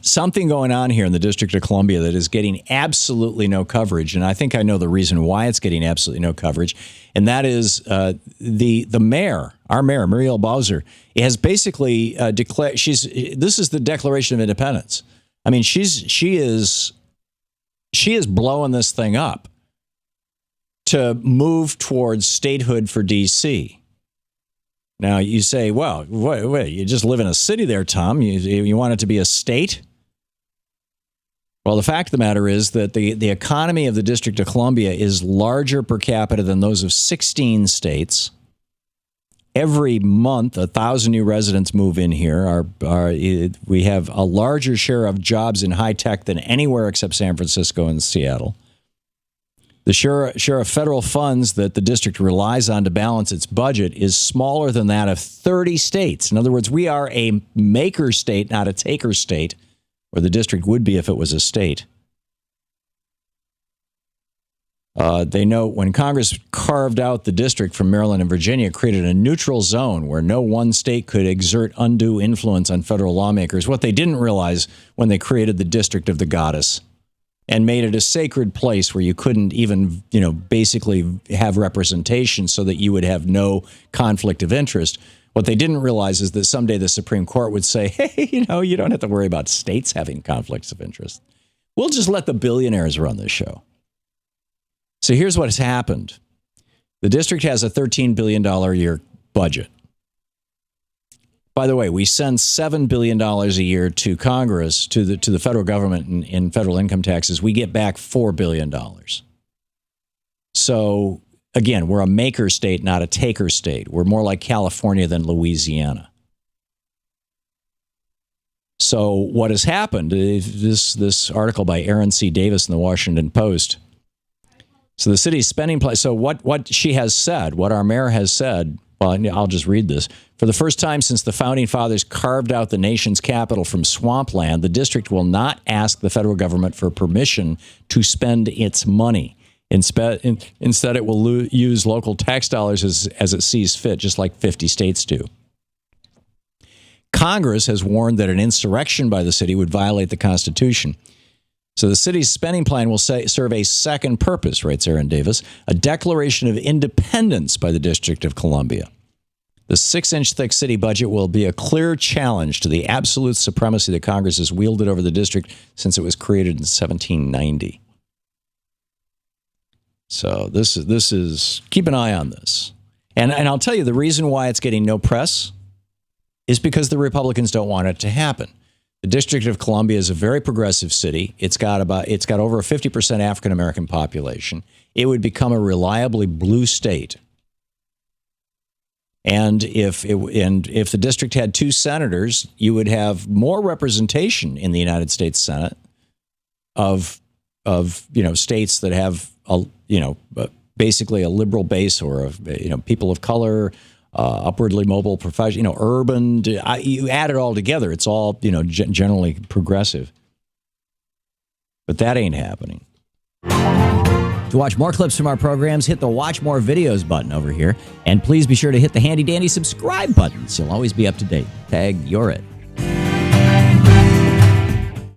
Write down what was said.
something going on here in the District of Columbia that is getting absolutely no coverage, and I think I know the reason why it's getting absolutely no coverage, and that is the mayor, our mayor, Muriel Bowser, has basically declared this is the Declaration of Independence. I mean, she is blowing this thing up to move towards statehood for D.C. Now, you say, well, wait, you just live in a city there, Tom. You want it to be a state? Well, the fact of the matter is that the economy of the District of Columbia is larger per capita than those of 16 states. Every month, 1,000 new residents move in here. We have a larger share of jobs in high tech than anywhere except San Francisco and Seattle. The share of federal funds that the district relies on to balance its budget is smaller than that of 30 states. In other words, we are a maker state, not a taker state, or the district would be if it was a state. They note when Congress carved out the district from Maryland and Virginia, it created a neutral zone where no one state could exert undue influence on federal lawmakers. What they didn't realize when they created the District of the Goddess and made it a sacred place where you couldn't even, basically have representation so that you would have no conflict of interest. What they didn't realize is that someday the Supreme Court would say, hey, you don't have to worry about states having conflicts of interest. We'll just let the billionaires run this show. So here's what has happened. The district has a $13 billion a year budget. By the way, we send $7 billion a year to Congress, to the federal government in federal income taxes. We get back $4 billion. So, again, we're a maker state, not a taker state. We're more like California than Louisiana. So what has happened, this article by Aaron C. Davis in the Washington Post. So the city's spending plan. So what she has said, what our mayor has said, well, I'll just read this. For the first time since the Founding Fathers carved out the nation's capital from swampland, the district will not ask the federal government for permission to spend its money. Instead, it will use local tax dollars as it sees fit, just like 50 states do. Congress has warned that an insurrection by the city would violate the Constitution. So the city's spending plan will serve a second purpose, writes Aaron Davis, a declaration of independence by the District of Columbia. The 6-inch thick city budget will be a clear challenge to the absolute supremacy that Congress has wielded over the district since it was created in 1790. So this is keep an eye on this. And I'll tell you, the reason why it's getting no press is because the Republicans don't want it to happen. The District of Columbia is a very progressive city. It's got over a 50% African American population. It would become a reliably blue state. And if the district had 2 senators, you would have more representation in the United States Senate of states that have basically a liberal base, or people of color, upwardly mobile, professional, urban. You add it all together, it's all generally progressive. But that ain't happening. To watch more clips from our programs, hit the Watch More Videos button over here. And please be sure to hit the handy-dandy subscribe button so you'll always be up to date. Tag, you're it.